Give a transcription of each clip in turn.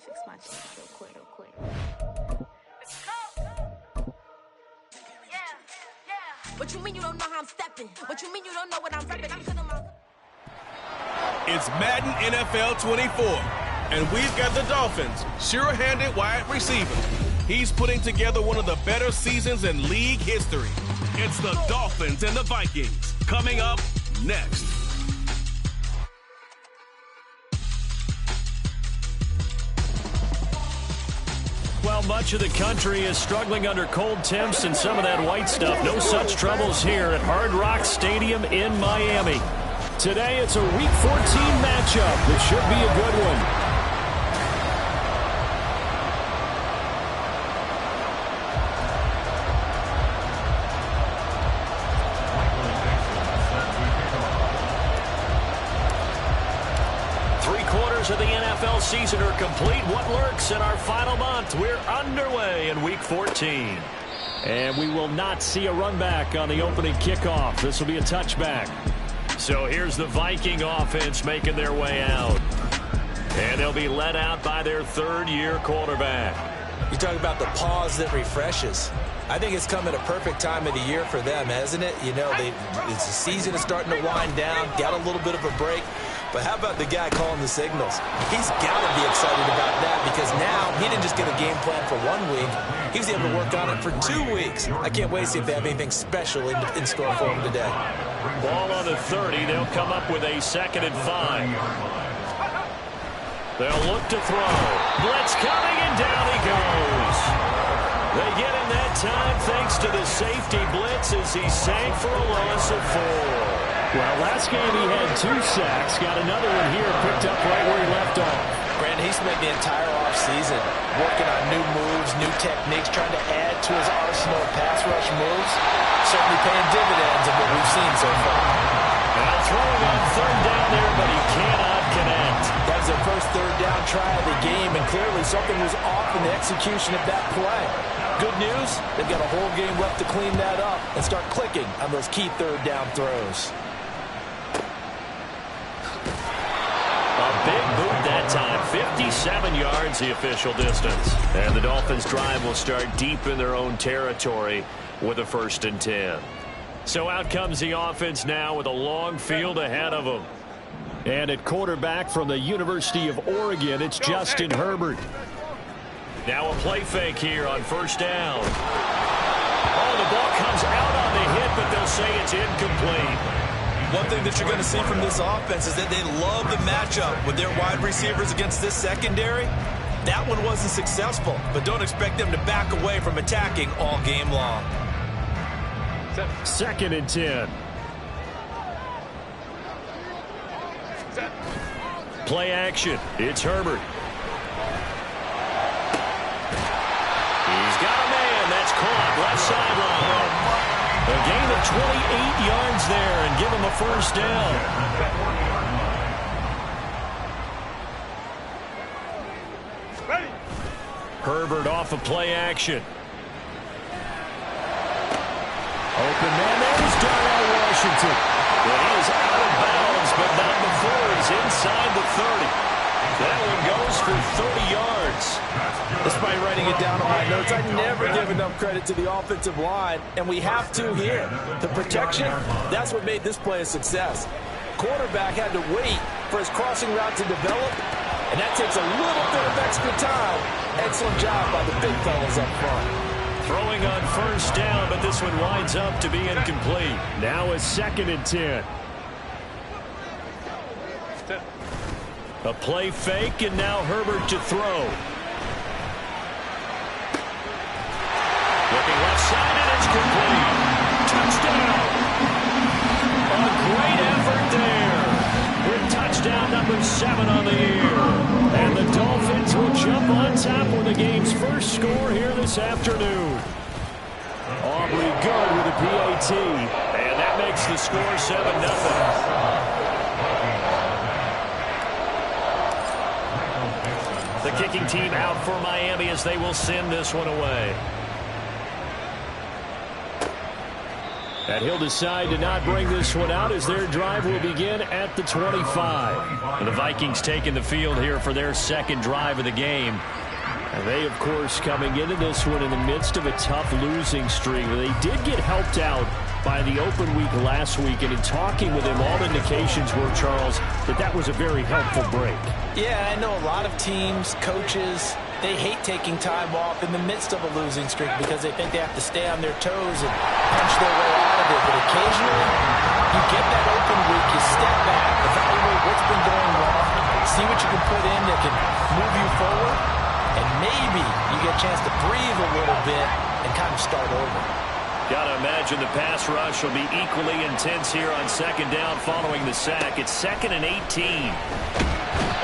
fix my change real quick. What you mean you don't know how I'm stepping? What you mean you don't know what I'm repping? I'm putting my... It's Madden NFL 24, and we've got the Dolphins' sure-handed wide receiver. He's putting together one of the better seasons in league history. It's the Dolphins and the Vikings coming up next. Well, much of the country is struggling under cold temps and some of that white stuff. No such troubles here at Hard Rock Stadium in Miami. Today, it's a Week 14 matchup that should be a good one. Of the NFL season are complete. What lurks in our final month? We're underway in Week 14. And we will not see a run back on the opening kickoff. This will be a touchback. So here's the Viking offense making their way out. And they'll be led out by their third-year quarterback. You talk about the pause that refreshes. I think it's come at a perfect time of the year for them, hasn't it? You know, the season is starting to wind down, got a little bit of a break. But how about the guy calling the signals? He's got to be excited about that because now he didn't just get a game plan for 1 week. He was able to work on it for 2 weeks. I can't wait to see if they have anything special in store for him today. Ball on the 30. They'll come up with a 2nd and 5. They'll look to throw. Blitz coming, and down he goes. They get him that time thanks to the safety blitz as he sank for a loss of 4. Well, last game he had 2 sacks. Got another one here, picked up right where he left off. Brandon, he spent the entire offseason working on new moves, new techniques, trying to add to his arsenal of pass rush moves. Certainly paying dividends of what we've seen so far. Now throwing on 3rd down there, but he cannot connect. That was their first 3rd down try of the game, and clearly something was off in the execution of that play. Good news, they've got a whole game left to clean that up and start clicking on those key 3rd down throws. Big boot that time, 57 yards the official distance. And the Dolphins drive will start deep in their own territory with a 1st and 10. So out comes the offense now with a long field ahead of them. And at quarterback from the University of Oregon, it's Justin Herbert. Now a play fake here on 1st down. Oh, the ball comes out on the hit, but they'll say it's incomplete. One thing that you're going to see from this offense is that they love the matchup with their wide receivers against this secondary. That one wasn't successful, but don't expect them to back away from attacking all game long. 2nd and 10. Play action. It's Herbert. He's got a man. That's caught. Left sideline. A gain of 28 yards there and give him a 1st down. Herbert off of play action. Open man, there's Darnell Washington. Well, he is out of bounds, but not before he's inside the 30. That one goes for 30 yards. Despite writing it down on my notes, I never give enough credit to the offensive line, and we have to here. The protection, that's what made this play a success. Quarterback had to wait for his crossing route to develop, and that takes a little bit of extra time. Excellent job by the big fellas up front. Throwing on 1st down, but this one winds up to be incomplete. Now a 2nd and 10. A play fake, and now Herbert to throw. Looking left side, and it's complete. Touchdown! A great effort there. With touchdown number 7 on the year. And the Dolphins will jump on top with the game's first score here this afternoon. Aubrey good with a PAT. And that makes the score 7-0. The kicking team out for Miami as they will send this one away. And he'll decide to not bring this one out as their drive will begin at the 25. And the Vikings taking the field here for their second drive of the game. And they, of course, coming into this one in the midst of a tough losing streak. They did get helped out by the open week last week. And in talking with him, all indications were, Charles, that was a very helpful break. Yeah, I know a lot of teams, coaches, they hate taking time off in the midst of a losing streak because they think they have to stay on their toes and punch their way out of it. But occasionally, you get that open week, you step back, evaluate what's been going wrong, see what you can put in that can move you forward, and maybe you get a chance to breathe a little bit and kind of start over. Got to imagine the pass rush will be equally intense here on second down following the sack. It's 2nd and 18.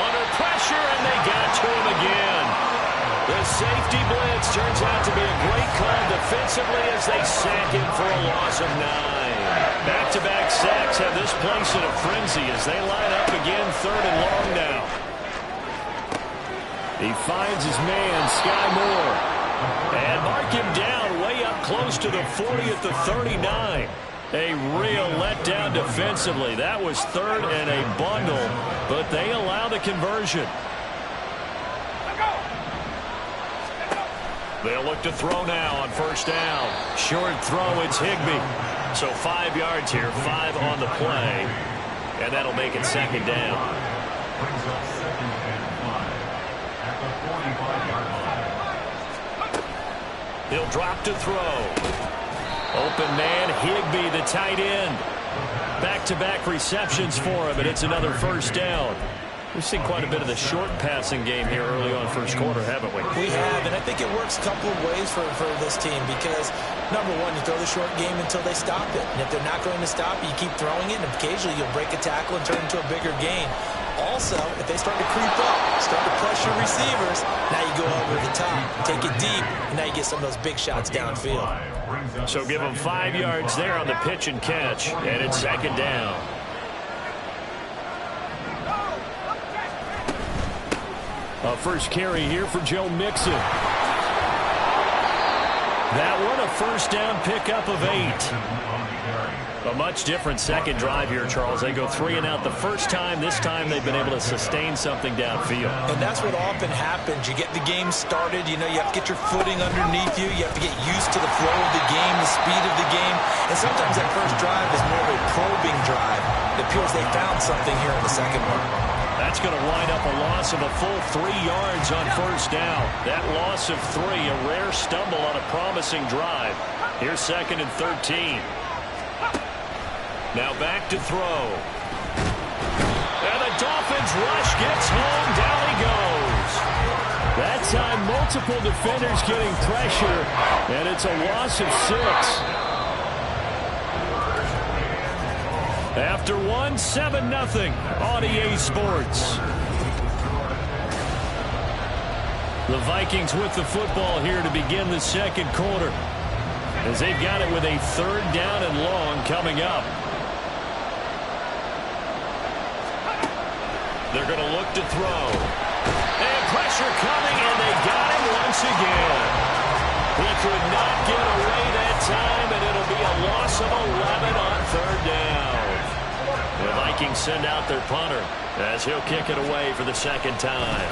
Under pressure, and they got to him again. The safety blitz turns out to be a great call defensively as they sack him for a loss of 9. Back-to-back sacks have this place in a frenzy as they line up again 3rd and long now. He finds his man, Sky Moore. And mark him down way up close to the 40 at the 39. A real letdown defensively. That was 3rd and a bundle, but they allow the conversion. They'll look to throw now on 1st down. Short throw, it's Higbee. So 5 yards here, 5 on the play. And that'll make it 2nd down. He'll drop to throw. Open man, Higbee, the tight end. Back-to-back receptions for him, and it's another 1st down. We've seen quite a bit of the short passing game here early on first quarter, haven't we? We have, and I think it works a couple of ways for this team because, number one, you throw the short game until they stop it. And if they're not going to stop it, you keep throwing it, and occasionally you'll break a tackle and turn it into a bigger gain. Also, if they start to creep up, start to pressure receivers, now you go over the top, take it deep, and now you get some of those big shots downfield. So give them 5 yards there on the pitch and catch, and it's 2nd down. A first carry here for Joe Mixon. That one, a 1st down pickup of 8. A much different second drive here, Charles. They go 3 and out the first time. This time they've been able to sustain something downfield. And that's what often happens. You get the game started. You know, you have to get your footing underneath you. You have to get used to the flow of the game, the speed of the game. And sometimes that first drive is more of a probing drive. It appears they found something here in the second one. That's going to wind up a loss of a full 3 yards on 1st down. That loss of 3, a rare stumble on a promising drive. Here's 2nd and 13. Now back to throw. And the Dolphins rush gets home. Down he goes. That time, multiple defenders getting pressure, and it's a loss of 6. After 1, 7-0 on EA Sports. The Vikings with the football here to begin the second quarter, as they've got it with a 3rd down and long coming up. They're going to look to throw. And pressure coming, and they got him once again. He could not get away that time, and it'll be a loss of 11 on 3rd down. The Vikings send out their punter as he'll kick it away for the 2nd time.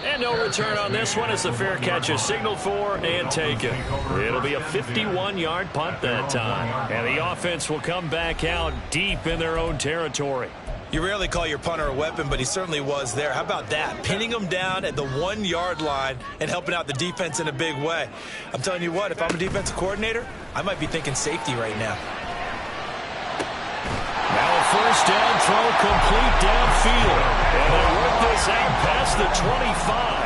And no return on this one as the fair catch is signaled for and taken. It'll be a 51-yard punt that time. And the offense will come back out deep in their own territory. You rarely call your punter a weapon, but he certainly was there. How about that? Pinning him down at the 1-yard line and helping out the defense in a big way. I'm telling you what, if I'm a defensive coordinator, I might be thinking safety right now. Now a 1st down throw complete downfield. And they work this out past the 25.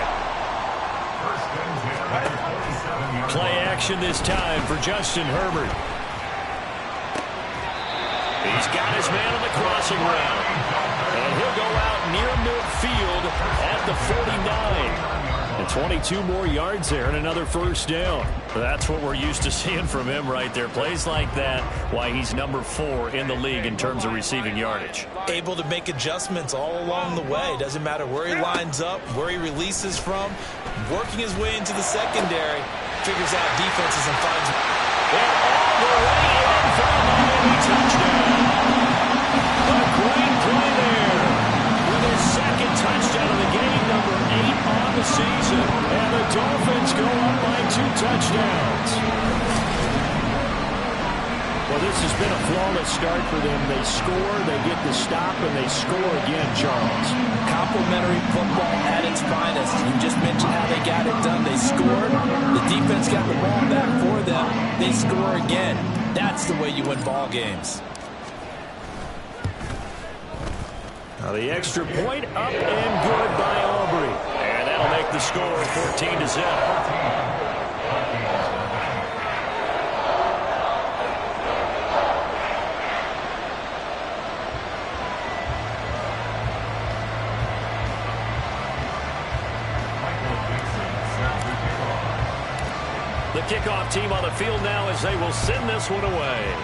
Play action this time for Justin Herbert. He's got his man on the crossing route. And he'll go out near midfield at the 49. And 22 more yards there and another 1st down. That's what we're used to seeing from him right there. Plays like that, why he's number 4 in the league in terms of receiving yardage. Able to make adjustments all along the way. Doesn't matter where he lines up, where he releases from, working his way into the secondary. figures out defenses and finds it. And all the way in for a Miami touchdown. A great play there. With his second touchdown of the game, number 8 on the season. And the Dolphins go up by 2 touchdowns. Well, this has been a flawless start for them. They score, they get the stop, and they score again, Charles. Complimentary football at its finest. You just mentioned how they got it done. They scored. The defense got the ball back for them. They score again. That's the way you win ball games. Now the extra point up and good by Aubrey. And that'll make the score 14-0. The kickoff team on the field now as they will send this one away.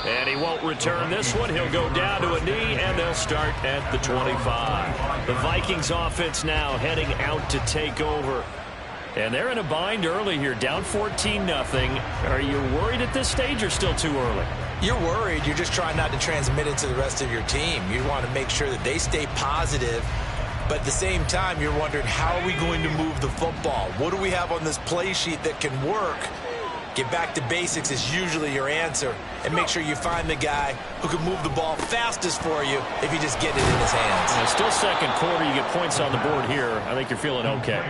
And he won't return this one. He'll go down to a knee, and they'll start at the 25. The Vikings offense now heading out to take over. And they're in a bind early here, down 14-0. Are you worried at this stage or still too early? You're worried. You're just trying not to transmit it to the rest of your team. You want to make sure that they stay positive. But at the same time, you're wondering, how are we going to move the football? What do we have on this play sheet that can work? Get back to basics is usually your answer. And make sure you find the guy who can move the ball fastest for you if you just get it in his hands. And still second quarter. You get points on the board here. I think you're feeling okay.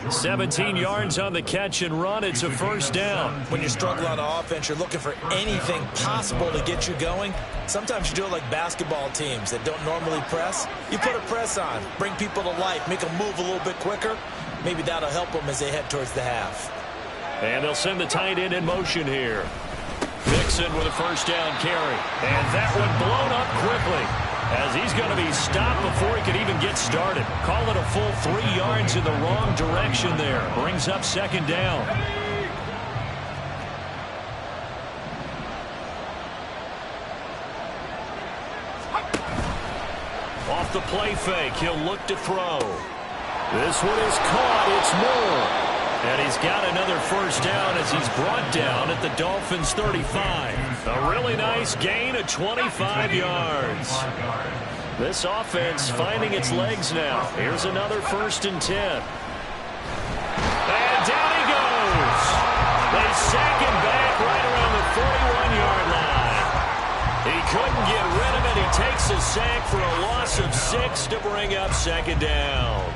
17 yards on the catch and run. It's a first down. When you struggle on offense, you're looking for anything possible to get you going. Sometimes you do it like basketball teams that don't normally press. You put a press on, bring people to life, make them move a little bit quicker. Maybe that'll help them as they head towards the half. And they'll send the tight end in motion here. Mixon with a first down carry. And that one blown up quickly as he's going to be stopped before he could even get started. Call it a full 3 yards in the wrong direction there. Brings up second down. Off the play fake, he'll look to throw. This one is caught. It's Moore. And he's got another first down as he's brought down at the Dolphins' 35. A really nice gain of 25 yards. This offense finding its legs now. Here's another 1st and 10. And down he goes. They sack him back right around the 41-yard line. He couldn't get rid of it. He takes a sack for a loss of 6 to bring up second down.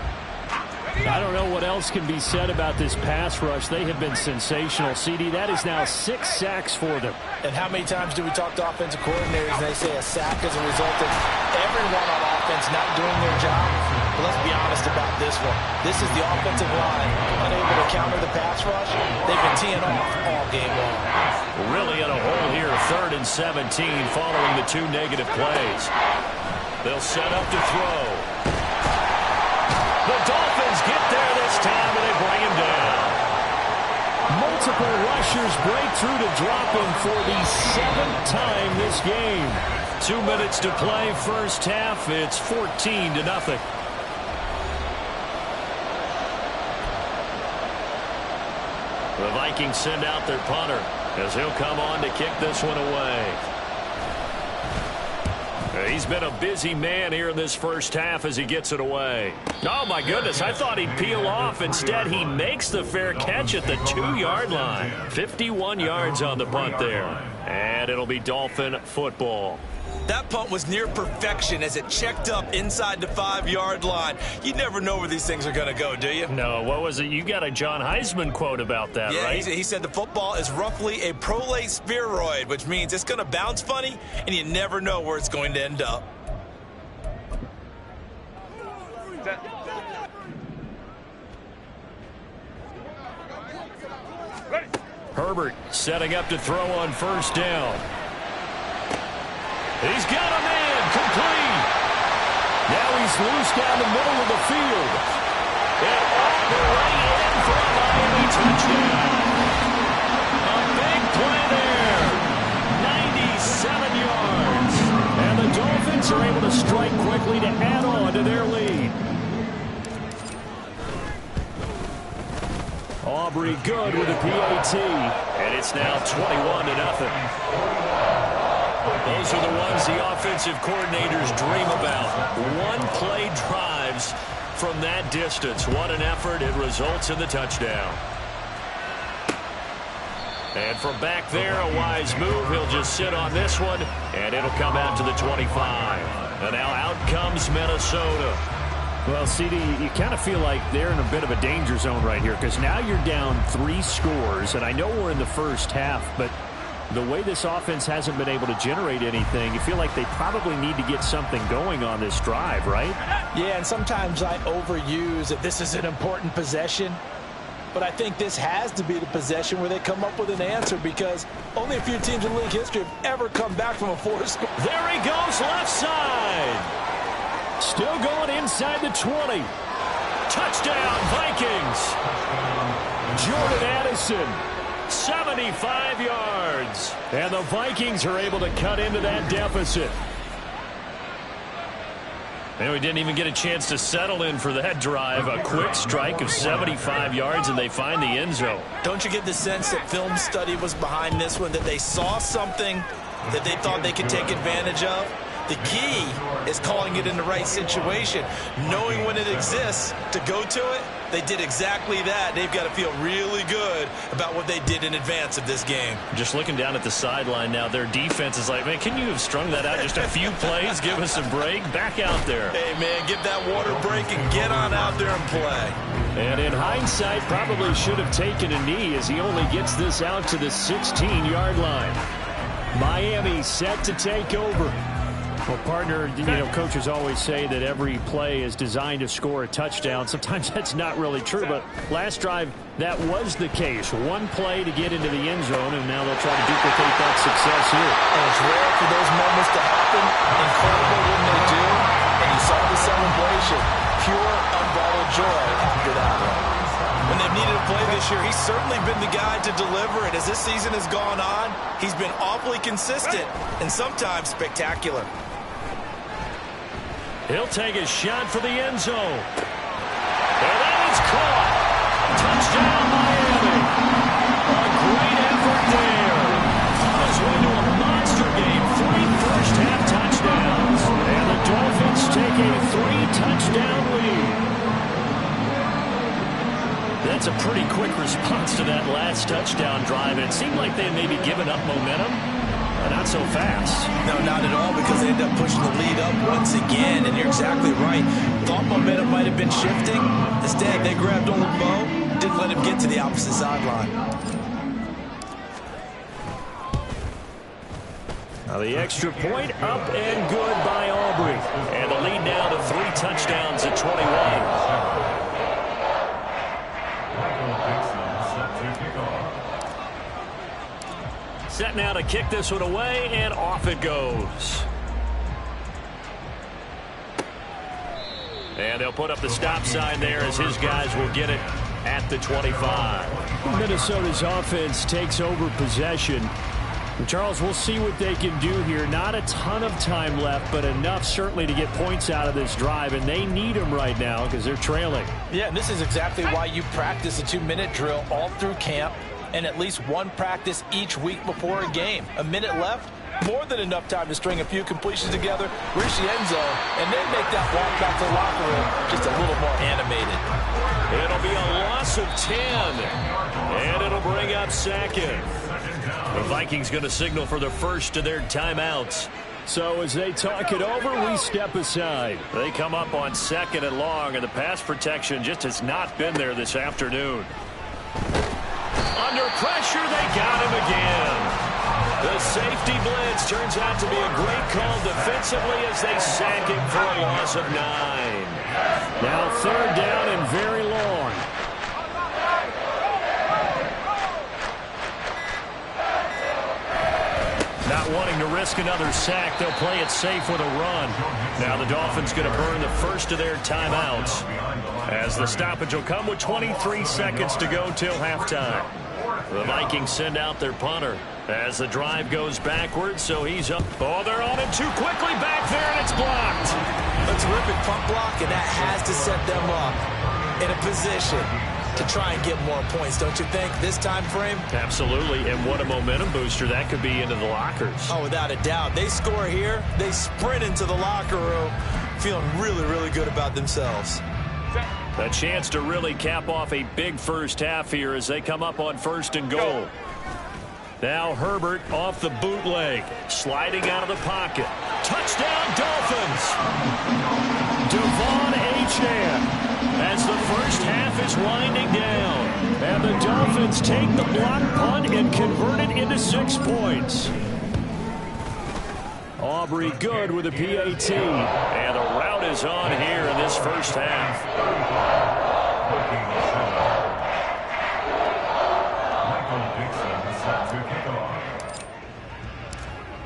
I don't know what else can be said about this pass rush. They have been sensational. CD, that is now 6 sacks for them. And how many times do we talk to offensive coordinators and they say a sack is a result of everyone on offense not doing their job? But let's be honest about this one. This is the offensive line unable to counter the pass rush. They've been teeing off all game long. Really in a hole here, 3rd and 17 following the 2 negative plays. They'll set up to throw. The Dolphins get there this time, and they bring him down. Multiple rushers break through to drop him for the 7th time this game. 2 minutes to play, first half. It's 14-0. The Vikings send out their punter as he'll come on to kick this one away. He's been a busy man here in this first half as he gets it away. Oh, my goodness. I thought he'd peel off. Instead, he makes the fair catch at the 2-yard line. 51 yards on the punt there. And it'll be Dolphin football. That punt was near perfection as it checked up inside the 5-yard line. You never know where these things are going to go, do you? No, what was it? You got a John Heisman quote about that, right? He said the football is roughly a prolate spheroid, which means it's going to bounce funny, and you never know where it's going to end up. Herbert setting up to throw on first down. He's got a man complete. Now he's loose down the middle of the field. And all the way in for a Miami touchdown. A big play there. 97 yards. And the Dolphins are able to strike quickly to add on to their lead. Aubrey good with a PAT. And it's now 21-0. Those are the ones the offensive coordinators dream about. One-play drives from that distance. What an effort. It results in the touchdown. And from back there, a wise move. He'll just sit on this one, and it'll come out to the 25. And now out comes Minnesota. Well, CD, you kind of feel like they're in a bit of a danger zone right here because now you're down 3 scores, and I know we're in the first half, but the way this offense hasn't been able to generate anything, you feel like they probably need to get something going on this drive, right? Yeah, and sometimes I overuse that this is an important possession, but I think this has to be the possession where they come up with an answer because only a few teams in league history have ever come back from a 4-score. There he goes, left side. Still going inside the 20. Touchdown, Vikings. Jordan Addison, 75 yards. And the Vikings are able to cut into that deficit. And we didn't even get a chance to settle in for that drive. A quick strike of 75 yards, and they find the end zone. Don't you get the sense that film study was behind this one, that they saw something that they thought they could take advantage of? The key is calling it in the right situation, knowing when it exists to go to it. They did exactly that. They've got to feel really good about what they did in advance of this game. Just looking down at the sideline now, their defense is like, man, can you have strung that out just a few plays? Give us a break. Back out there. Hey, man, give that water break and get on out there and play. And in hindsight, probably should have taken a knee as he only gets this out to the 16-yard line. Miami set to take over. Well, partner, you know, coaches always say that every play is designed to score a touchdown. Sometimes that's not really true, but last drive, that was the case. One play to get into the end zone, and now they'll try to duplicate that success here. And it's rare for those moments to happen. Incredible when they do. And you saw the celebration. Pure, unbridled joy after that one. When they've needed a play this year, he's certainly been the guy to deliver it. As this season has gone on, he's been awfully consistent and sometimes spectacular. He'll take a shot for the end zone. And that is caught. Touchdown, Miami. A great effort there. On his way to a monster game. 3 first-half touchdowns. And the Dolphins take a 3-touchdown lead. That's a pretty quick response to that last touchdown drive. It seemed like they had maybe given up momentum. Not so fast. No, not at all, because they end up pushing the lead up once again, and you're exactly right. Thought momentum might have been shifting. Instead, they grabbed old Mo, didn't let him get to the opposite sideline. Now the extra point up and good by Aubrey. And the lead now to 3 touchdowns at 21. Set now to kick this one away, and off it goes. And they'll put up the stop sign there as his guys will get it at the 25. Minnesota's offense takes over possession. And Charles, we'll see what they can do here. Not a ton of time left, but enough certainly to get points out of this drive, and they need them right now because they're trailing. Yeah, and this is exactly why you practice a 2-minute drill all through camp, and at least one practice each week before a game. A minute left, more than enough time to string a few completions together, reach the end zone, and then make that walk back to the locker room just a little more animated. It'll be a loss of 10, and it'll bring up second. The Vikings going to signal for the first of their timeouts. So as they talk it over, we step aside. They come up on 2nd and long, and the pass protection just has not been there this afternoon. Under pressure, they got him again. The safety blitz turns out to be a great call defensively as they sack him for a loss of 9. Now 3rd down and very long. Not wanting to risk another sack, they'll play it safe with a run. Now the Dolphins going to burn the first of their timeouts as the stoppage will come with 23 seconds to go till halftime. The Vikings send out their punter as the drive goes backwards, so he's up. Oh, they're on him too quickly back there, and it's blocked. A terrific punt block, and that has to set them up in a position to try and get more points, don't you think, this time frame? Absolutely, and what a momentum booster that could be into the lockers. Oh, without a doubt. They score here, they sprint into the locker room, feeling really, really good about themselves. A chance to really cap off a big first half here as they come up on 1st and goal. Now Herbert off the bootleg, sliding out of the pocket. Touchdown, Dolphins! Devon Achane as the first half is winding down. And the Dolphins take the block punt and convert it into 6 points. Aubrey good with a PAT. And the route is on here in this first half.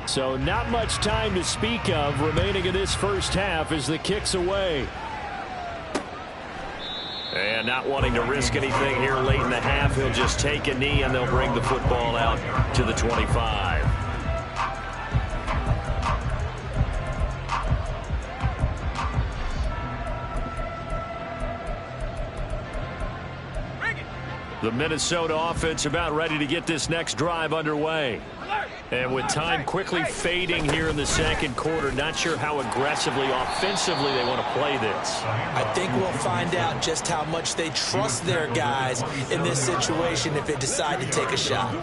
So not much time to speak of remaining in this first half as the kick's away. And not wanting to risk anything here late in the half, he'll just take a knee and they'll bring the football out to the 25. The Minnesota offense about ready to get this next drive underway. And with time quickly fading here in the second quarter, not sure how aggressively, offensively they want to play this. I think we'll find out just how much they trust their guys in this situation if they decide to take a shot.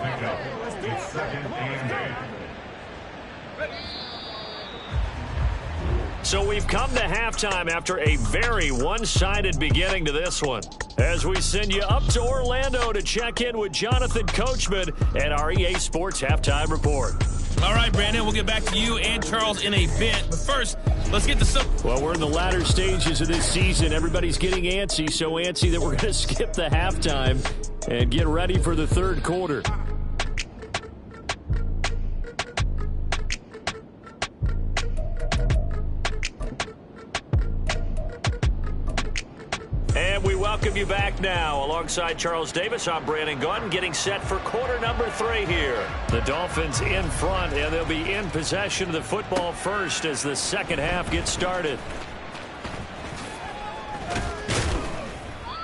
So we've come to halftime after a very one-sided beginning to this one. As we send you up to Orlando to check in with Jonathan Coachman and our EA Sports Halftime Report. All right, Brandon, we'll get back to you and Charles in a bit. But first, let's get to some... Well, we're in the latter stages of this season. Everybody's getting antsy, so antsy that we're going to skip the halftime and get ready for the third quarter. And we welcome you back now. Alongside Charles Davis, I'm Brandon Gunn, getting set for quarter number 3 here. The Dolphins in front, and they'll be in possession of the football first as the second half gets started.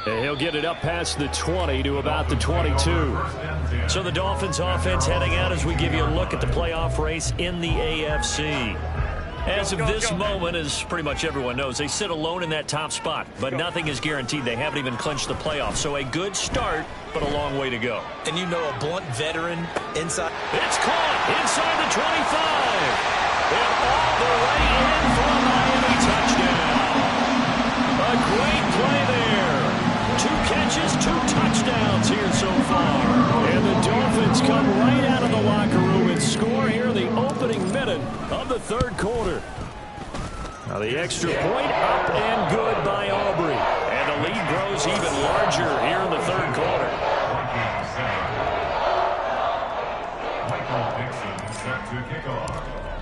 And he'll get it up past the 20 to about the 22. So the Dolphins offense heading out as we give you a look at the playoff race in the AFC. As of this moment, as pretty much everyone knows, they sit alone in that top spot, but nothing is guaranteed. They haven't even clinched the playoffs. So a good start, but a long way to go. And you know a blunt veteran inside. It's caught inside the 25. And all the way in for a Miami touchdown. A great play there. 2 catches, 2 touchdowns here so far. And the Dolphins come right out of the locker room and score here in the opening minute of the third quarter. Now the extra point up and good by Aubrey. And the lead grows even larger here in the third quarter.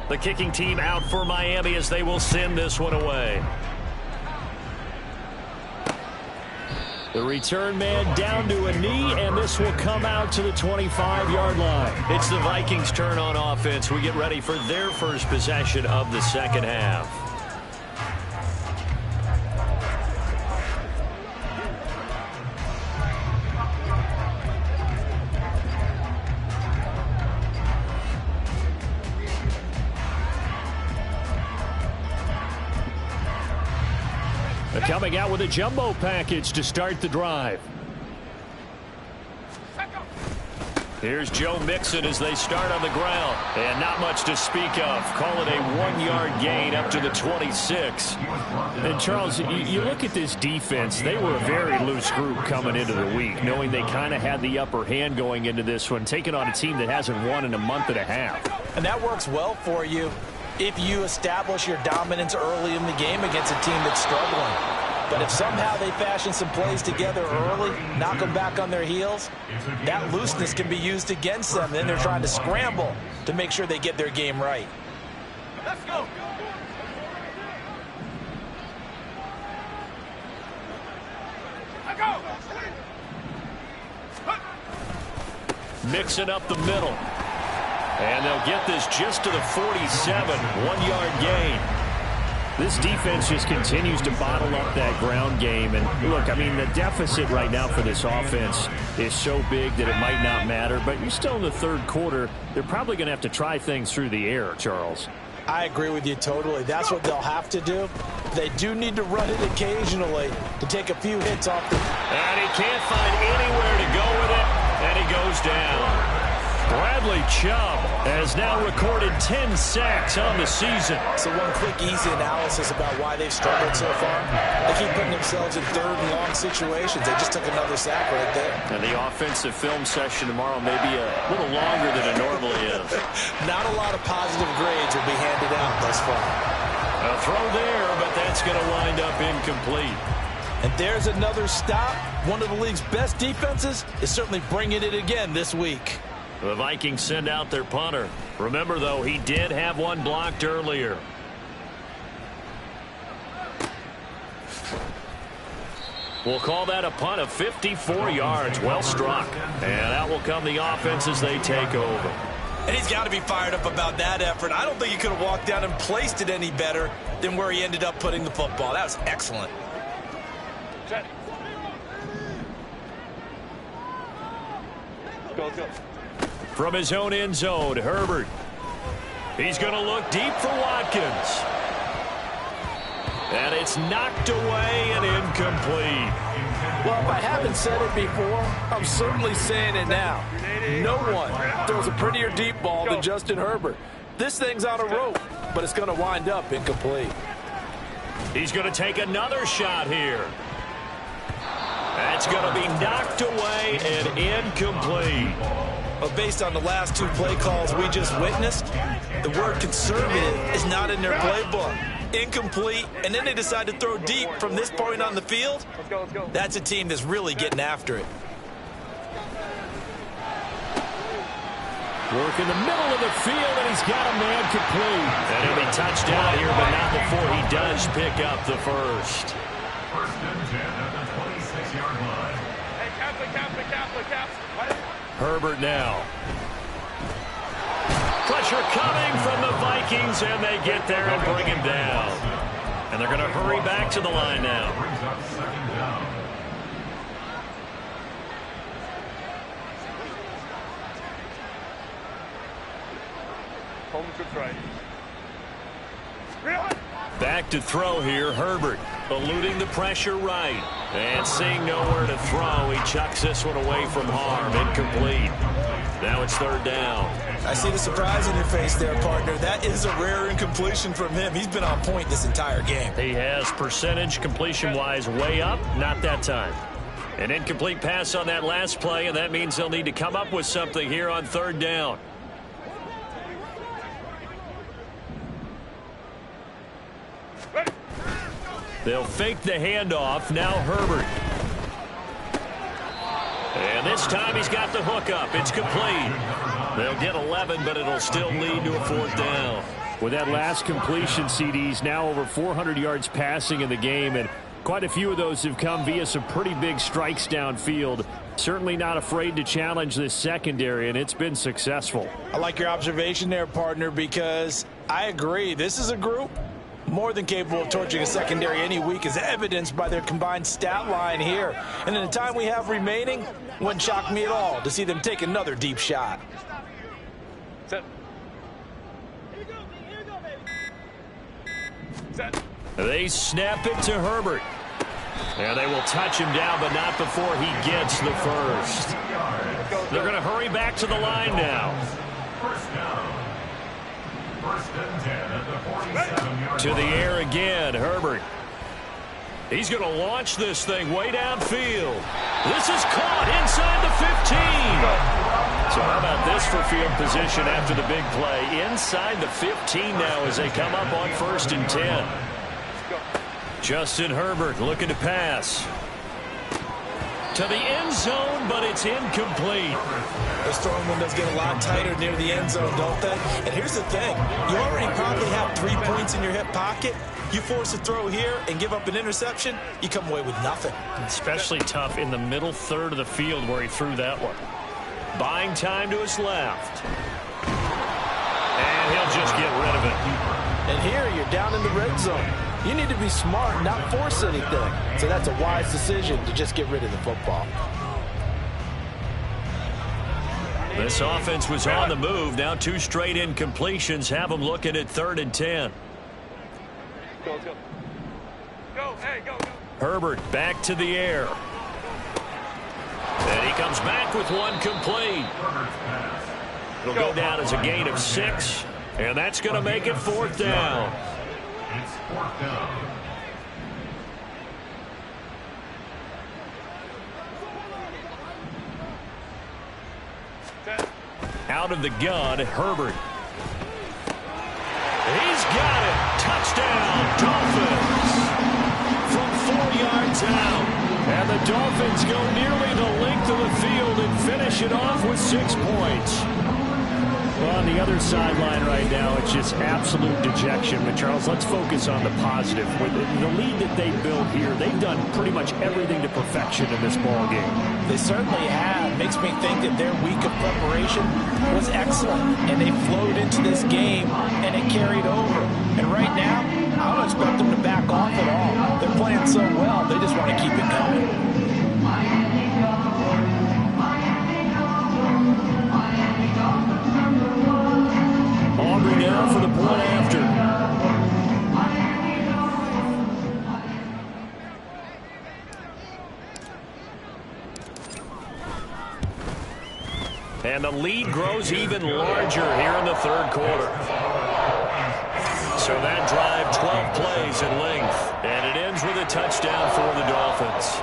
The kicking team out for Miami as they will send this one away. The return man down to a knee, and this will come out to the 25-yard line. It's the Vikings' turn on offense. We get ready for their first possession of the second half. Coming out with a jumbo package to start the drive. Here's Joe Mixon as they start on the ground. And not much to speak of. Call it a 1-yard gain up to the 26. And Charles, you look at this defense. They were a very loose group coming into the week, knowing they kind of had the upper hand going into this one, taking on a team that hasn't won in a month and a half. And that works well for you if you establish your dominance early in the game against a team that's struggling. But if somehow they fashion some plays together early, knock them back on their heels, that looseness can be used against them. Then they're trying to scramble to make sure they get their game right. Let's go. Mix it up the middle. And they'll get this just to the 47. 1-yard gain. This defense just continues to bottle up that ground game. And look, I mean, the deficit right now for this offense is so big that it might not matter. But you're still in the third quarter. They're probably going to have to try things through the air, Charles. I agree with you totally. That's what they'll have to do. They do need to run it occasionally to take a few hits off the... And he can't find anywhere to go with it, and he goes down. Bradley Chubb has now recorded 10 sacks on the season. So one quick, easy analysis about why they've struggled so far. They keep putting themselves in third and long situations. They just took another sack right there. And the offensive film session tomorrow may be a little longer than it normally is. Not a lot of positive grades will be handed out thus far. A throw there, but that's going to wind up incomplete. And there's another stop. One of the league's best defenses is certainly bringing it again this week. The Vikings send out their punter. Remember, though, he did have one blocked earlier. We'll call that a punt of 54 yards. Well struck. And out will come the offense as they take over. And he's got to be fired up about that effort. I don't think he could have walked down and placed it any better than where he ended up putting the football. That was excellent. Go. From his own end zone, Herbert. He's going to look deep for Watkins. And it's knocked away and incomplete. Well, if I haven't said it before, I'm certainly saying it now. No one throws a prettier deep ball than Justin Herbert. This thing's on a rope, but it's going to wind up incomplete. He's going to take another shot here. That's going to be knocked away and incomplete. But based on the last two play calls we just witnessed, the word conservative is not in their playbook. Incomplete, and then they decide to throw deep from this point on the field. Let's go. That's a team that's really getting after it. Work in the middle of the field, and he's got a man complete. And he'll be touched down here, but not before he does pick up the first. First and 10 at the 26-yard line. Hey, cap. Herbert now. Pressure coming from the Vikings, and they get there and bring him down. And they're going to hurry back to the line now. Brings up second down. Home to try. Back to throw here, Herbert. Eluding the pressure right. And seeing nowhere to throw, he chucks this one away from harm. Incomplete. Now it's third down. I see the surprise in your face there, partner. That is a rare incompletion from him. He's been on point this entire game. He has percentage completion-wise way up. Not that time. An incomplete pass on that last play, and that means they'll need to come up with something here on third down. They'll fake the handoff. Now Herbert. And this time he's got the hook up. It's complete. They'll get 11, but it'll still lead to a fourth down. With that last completion, CD's now over 400 yards passing in the game, and quite a few of those have come via some pretty big strikes downfield. Certainly not afraid to challenge this secondary, and it's been successful. I like your observation there, partner, because I agree. This is a group more than capable of torching a secondary any week, as evidenced by their combined stat line here. And in the time we have remaining, wouldn't shock me at all to see them take another deep shot. Set. They snap it to Herbert. And they will touch him down, but not before he gets the first. They're going to hurry back to the line now. First down. First and 10 at the 47-yard To the air again, Herbert. He's going to launch this thing way downfield. This is caught inside the 15. So how about this for field position after the big play? Inside the 15 now as they come up on first and 10. Justin Herbert looking to pass. To the end zone, but it's incomplete. Those throwing windows get a lot tighter near the end zone, don't they? And here's the thing. You already probably have 3 points in your hip pocket. You force a throw here and give up an interception, you come away with nothing. Especially tough in the middle third of the field where he threw that one. Buying time to his left. And he'll just get rid of it. And here you're down in the red zone. You need to be smart and not force anything. So that's a wise decision to just get rid of the football. This offense was on the move. Now 2 straight incompletions have them looking at 3rd and 10. Go, go. Go, hey, go, go. Herbert back to the air. And he comes back with one complete. It'll go down as a gain of 6. And that's going to make it 4th down. It's 4th down. Out of the gun, Herbert. He's got it. Touchdown, Dolphins. From 4 yards out. And the Dolphins go nearly the length of the field and finish it off with 6 points. Well, on the other sideline right now, it's just absolute dejection. But, Charles, let's focus on the positive. With the lead that they built here, they've done pretty much everything to perfection in this ball game. They certainly have. Makes me think that their week of preparation was excellent. And they flowed into this game, and it carried over. And right now, I don't expect them to back off at all. They're playing so well, they just want to keep it going. Aubrey now for the point after. And the lead grows even larger here in the 3rd quarter. So that drive, 12 plays in length. And it ends with a touchdown for the Dolphins.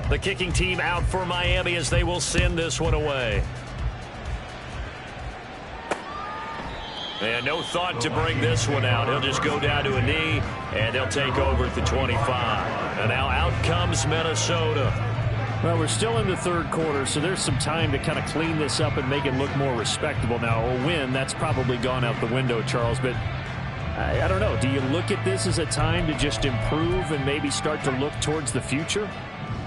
The kicking team out for Miami as they will send this one away. And no thought to bring this one out. He'll just go down to a knee, and they'll take over at the 25. And now out comes Minnesota. Well, we're still in the 3rd quarter, so there's some time to kind of clean this up and make it look more respectable. Now, a win, that's probably gone out the window, Charles, but I don't know. Do you look at this as a time to just improve and maybe start to look towards the future?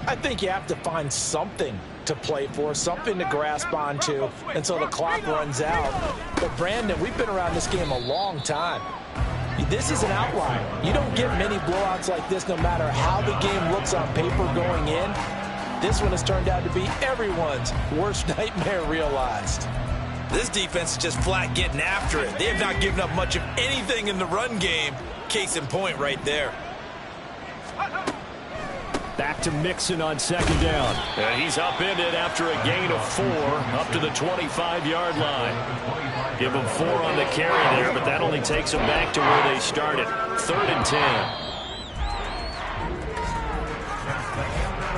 I think you have to find something to play for, something to grasp onto until the clock runs out. But, Brandon, we've been around this game a long time. This is an outlier. You don't get many blowouts like this no matter how the game looks on paper going in. This one has turned out to be everyone's worst nightmare realized. This defense is just flat getting after it. They have not given up much of anything in the run game. Case in point right there. Back to Mixon on 2nd down. And he's upended after a gain of 4 up to the 25-yard line. Give them 4 on the carry there, but that only takes them back to where they started. 3rd and 10.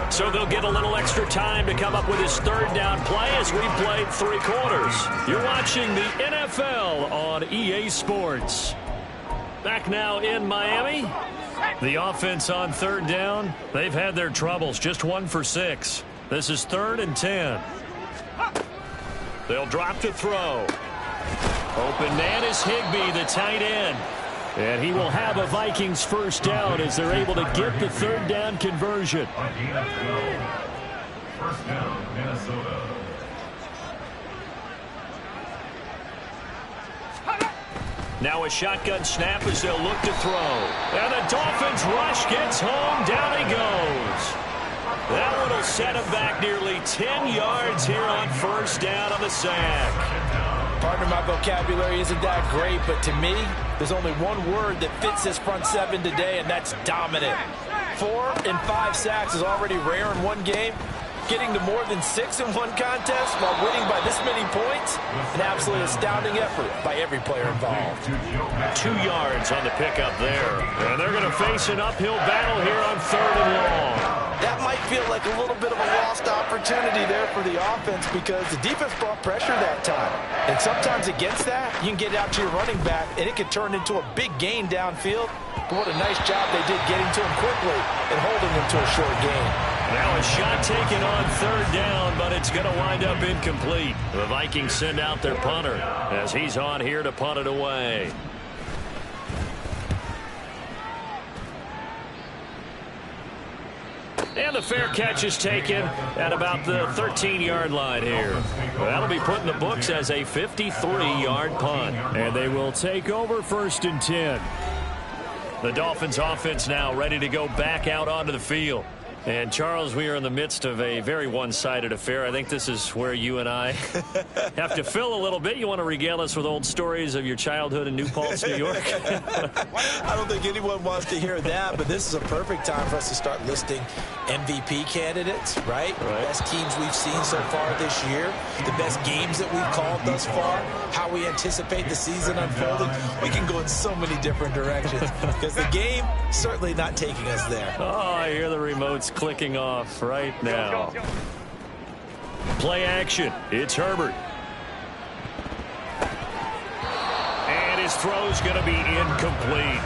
So they'll get a little extra time to come up with his 3rd down play as we played 3 quarters. You're watching the NFL on EA Sports. Back now in Miami. The offense on 3rd down, they've had their troubles, just 1 for 6. This is 3rd and 10. They'll drop to throw. Open man is Higbee, the tight end. And he will have a Vikings 1st down as they're able to get the 3rd down conversion. 1st down, Minnesota. Now a shotgun snap as they'll look to throw. And the Dolphins rush gets home. Down he goes. That one will set him back nearly 10 yards here on 1st down on the sack. Pardon my vocabulary isn't that great, but to me, there's only one word that fits this front 7 today, and that's dominant. 4 and 5 sacks is already rare in one game. Getting to more than 6 in one contest while winning by this many points, an absolutely astounding effort by every player involved. 2 yards on the pickup there. And they're going to face an uphill battle here on 3rd and long. that might feel like a little bit of a lost opportunity there for the offense because the defense brought pressure that time. And sometimes against that, you can get out to your running back, and it can turn into a big gain downfield. But what a nice job they did getting to him quickly and holding him to a short gain. Now a shot taken on third down, but it's going to wind up incomplete. The Vikings send out their punter as he's on here to punt it away. And the fair catch is taken at about the 13-yard line here. That'll be put in the books as a 53-yard punt. And they will take over 1st and 10. The Dolphins offense now ready to go back out onto the field. And, Charles, we are in the midst of a very one-sided affair. I think this is where you and I have to fill a little bit. You want to regale us with old stories of your childhood in New Paltz, New York? I don't think anyone wants to hear that, but this is a perfect time for us to start listing MVP candidates, right? The best teams we've seen so far this year, the best games that we've called thus far, how we anticipate the season unfolding. We can go in so many different directions because the game certainly not taking us there. Oh, I hear the remotes clicking off right now. Play action. It's Herbert. And his throw's going to be incomplete.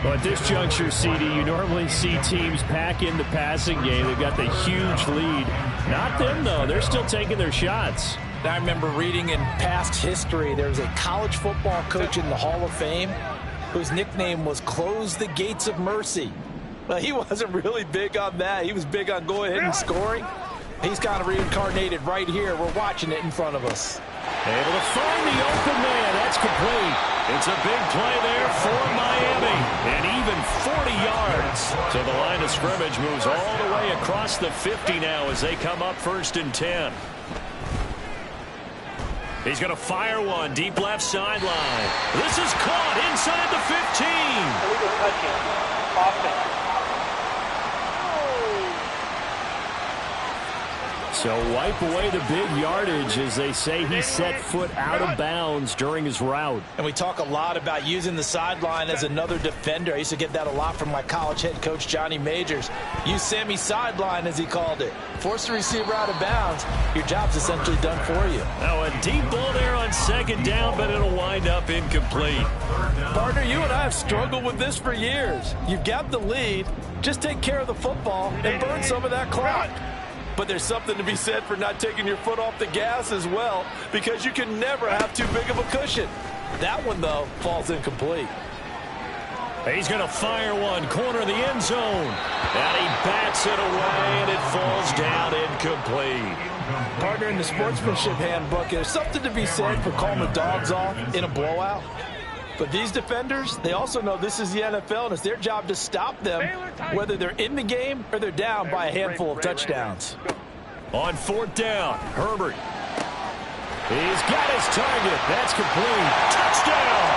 Well, at this juncture, CD, you normally see teams pack in the passing game. They've got the huge lead. Not them, though. They're still taking their shots. I remember reading in past history, there was a college football coach in the Hall of Fame whose nickname was Close the Gates of Mercy. Well, he wasn't really big on that. He was big on going ahead and scoring. He's kind of reincarnated right here. We're watching it in front of us. Able to find the open man. That's complete. It's a big play there for Miami. And even 40 yards. So the line of scrimmage moves all the way across the 50 now as they come up 1st and 10. He's going to fire one deep left sideline. This is caught inside the 15. Illegal touching. Offense. So wipe away the big yardage as they say he set foot out of bounds during his route. And we talk a lot about using the sideline as another defender. I used to get that a lot from my college head coach, Johnny Majors. Use Sammy sideline, as he called it. Force the receiver out of bounds. Your job's essentially done for you. Now a deep ball there on 2nd down, but it'll wind up incomplete. Partner, you and I have struggled with this for years. You've got the lead. Just take care of the football and burn some of that clock. But there's something to be said for not taking your foot off the gas as well, because you can never have too big of a cushion. That one, though, falls incomplete. He's going to fire one, corner of the end zone. And he bats it away, and it falls down incomplete. Partner, in the sportsmanship handbook, there's something to be said for calling the dogs off in a blowout. But these defenders, they also know this is the NFL, and it's their job to stop them, whether they're in the game or they're down by a handful of touchdowns. On 4th down, Herbert. He's got his target. That's complete. Touchdown!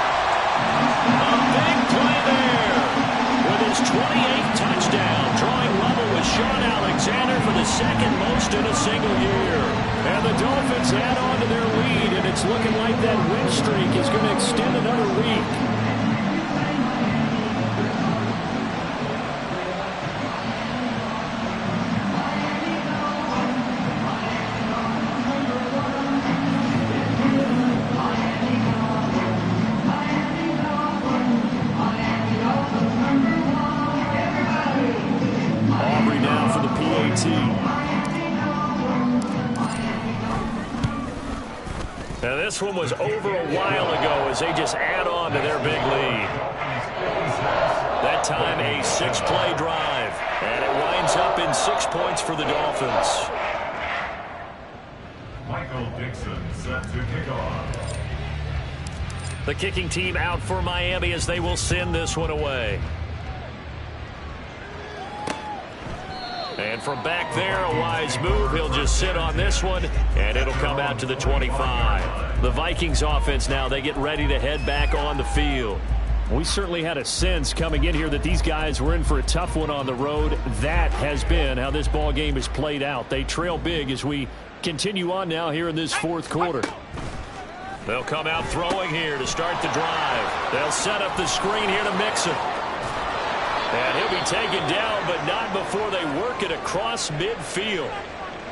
A big play there with his 28th touchdown, drawing level with Sean Alexander for the 2nd most in a single year. And the Dolphins add on to their lead, and it's looking like that win streak is going to extend another week. Aubrey now for the PAT. Now this one was over a while ago as they just add on to their big lead. That time a 6-play drive, and it winds up in 6 points for the Dolphins. Michael Dixon set to kick off. The kicking team out for Miami as they will send this one away. And from back there, a wise move. He'll just sit on this one, and it'll come out to the 25. The Vikings offense now, they get ready to head back on the field. We certainly had a sense coming in here that these guys were in for a tough one on the road. That has been how this ball game has played out. They trail big as we continue on now here in this 4th quarter. They'll come out throwing here to start the drive. They'll set up the screen here to Mixon. And he'll be taken down, but not before they work it across midfield.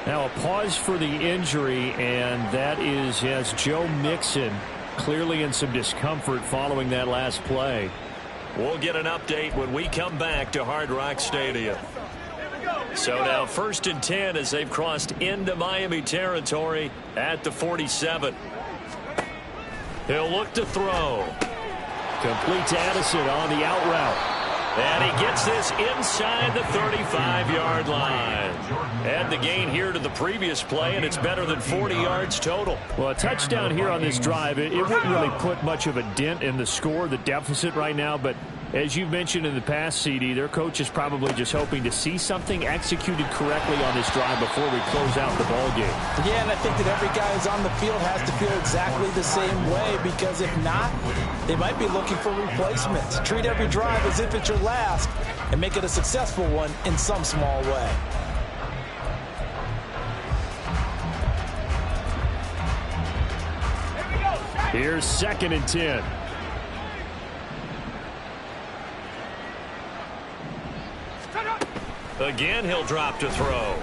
Now a pause for the injury, and that is as Joe Mixon clearly in some discomfort following that last play. We'll get an update when we come back to Hard Rock Stadium. So now 1st and 10 as they've crossed into Miami territory at the 47. He'll look to throw. Complete to Addison on the out route. And he gets this inside the 35-yard line. Add the gain here to the previous play, and it's better than 40 yards total. Well, a touchdown here on this drive, it wouldn't really put much of a dent in the score, the deficit right now, but as you've mentioned in the past, CD, their coach is probably just hoping to see something executed correctly on this drive before we close out the ball game. Yeah, and I think that every guy who's on the field has to feel exactly the same way, because if not, they might be looking for replacements. Treat every drive as if it's your last and make it a successful one in some small way. Here's 2nd and 10. Again, he'll drop to throw.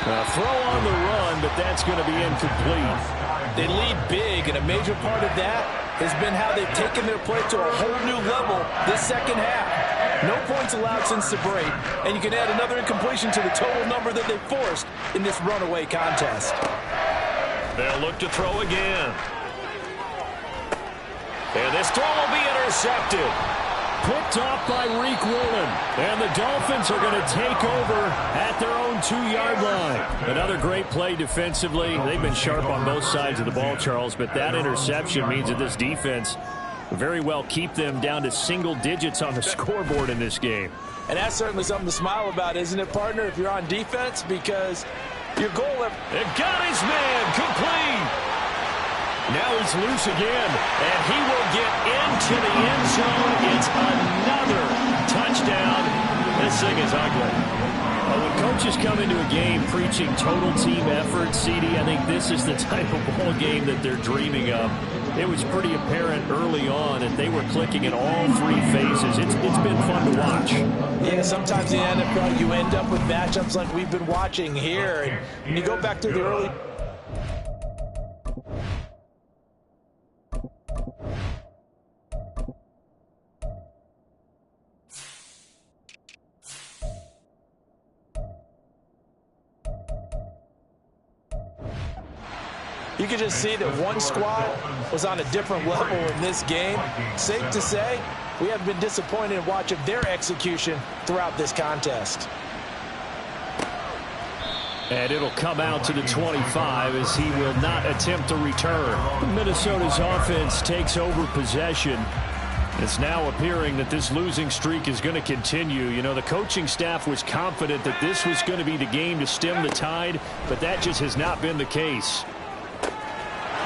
Throw on the run, but that's going to be incomplete. They lead big, and a major part of that has been how they've taken their play to a whole new level this second half. No points allowed since the break, and you can add another incompletion to the total number that they forced in this runaway contest. They'll look to throw again. And this throw will be intercepted. Picked off by Reek Woolen. And the Dolphins are going to take over at their own 2-yard line. Another great play defensively. They've been sharp on both sides of the ball, Charles, but that interception means that this defense will very well keep them down to single digits on the scoreboard in this game. And that's certainly something to smile about, isn't it, partner, if you're on defense? Because your goal... It got his man complete. Now he's loose again, and he will get into the end zone. It's another touchdown. This thing is ugly. When coaches come into a game preaching total team effort, CD, I think this is the type of ball game that they're dreaming of. It was pretty apparent early on that they were clicking in all 3 phases. It's been fun to watch. Yeah, sometimes in the NFL you end up with matchups like we've been watching here. And you go back to the early... You could just see that one squad was on a different level in this game. Safe to say, we have been disappointed in watching their execution throughout this contest. And it'll come out to the 25 as he will not attempt to return. Minnesota's offense takes over possession. It's now appearing that this losing streak is going to continue. You know, the coaching staff was confident that this was going to be the game to stem the tide, but that just has not been the case.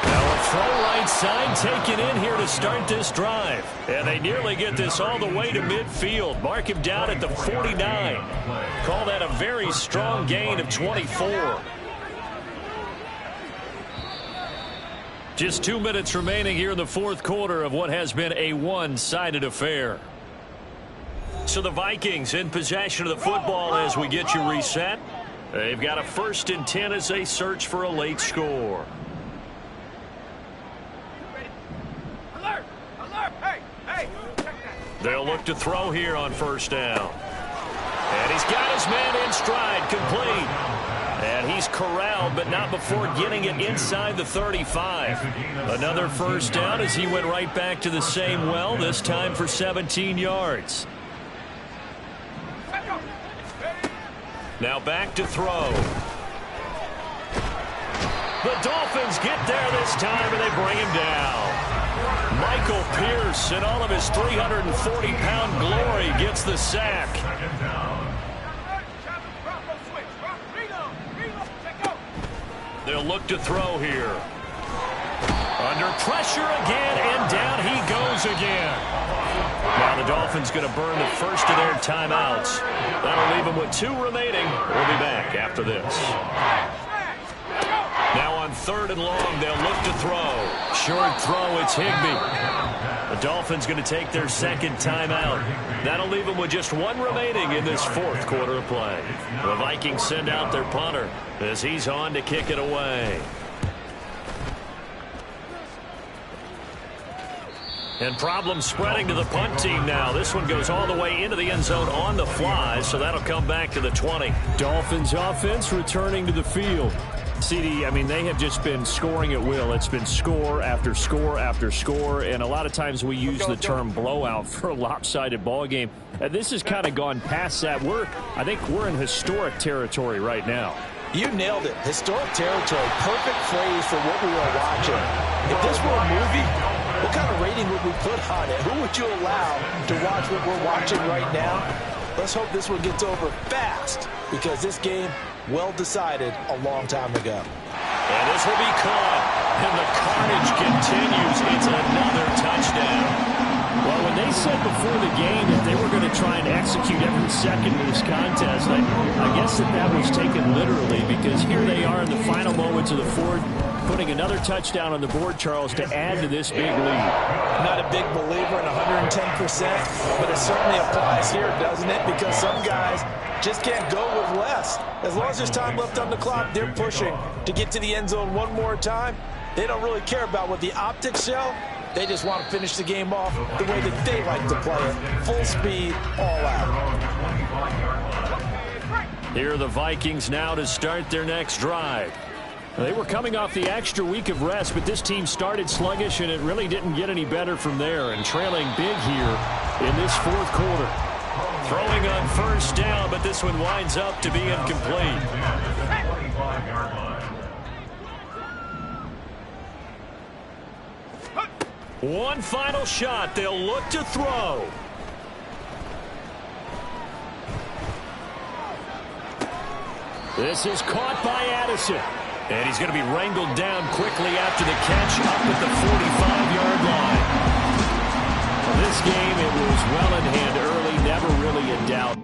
Now a throw right side taken in here to start this drive. And they nearly get this all the way to midfield. Mark him down at the 49. Call that a very strong gain of 24. Just 2 minutes remaining here in the 4th quarter of what has been a one-sided affair. So the Vikings in possession of the football as we get you reset. They've got a 1st and 10 as they search for a late score. They'll look to throw here on 1st down. And he's got his man in stride, complete. And he's corralled, but not before getting it inside the 35. Another 1st down as he went right back to the same well, this time for 17 yards. Now back to throw. The Dolphins get there this time, and they bring him down. Michael Pierce, in all of his 340-pound glory, gets the sack. They'll look to throw here. Under pressure again, and down he goes again. Now the Dolphins going to burn the first of their timeouts. That'll leave them with 2 remaining. We'll be back after this. Now on 3rd and long, they'll look to throw. Short throw, it's Higbee. The Dolphins going to take their 2nd timeout. That'll leave them with just 1 remaining in this 4th quarter of play. The Vikings send out their punter as he's on to kick it away. And problems spreading to the punt team now. This one goes all the way into the end zone on the fly, so that'll come back to the 20. Dolphins offense returning to the field. CD, I mean, they have just been scoring at will. It's been score after score after score, and a lot of times we use the term blowout for a lopsided ball game. This has kind of gone past that. I think we're in historic territory right now. You nailed it. Historic territory. Perfect phrase for what we are watching. If this were a movie, what kind of rating would we put on it? Who would you allow to watch what we're watching right now? Let's hope this one gets over fast, because this game, well decided a long time ago. And this will be caught, and the carnage continues. It's another touchdown. Well, when they said before the game that they were going to try and execute every second of this contest, I guess that was taken literally, because here they are in the final moments of the 4th, putting another touchdown on the board, Charles, to add to this big lead. Not a big believer in 110%, but it certainly applies here, doesn't it? Because some guys just can't go with less. As long as there's time left on the clock, they're pushing to get to the end zone one more time. They don't really care about what the optics show. They just want to finish the game off the way that they like to play it. Full speed, all out. Here are the Vikings now to start their next drive. They were coming off the extra week of rest, but this team started sluggish, and it really didn't get any better from there, and trailing big here in this 4th quarter. Throwing on 1st down, but this one winds up to be incomplete. One final shot. They'll look to throw. This is caught by Addison. And he's going to be wrangled down quickly after the catch up at the 45-yard line. For this game, it was well in hand early, never really in doubt.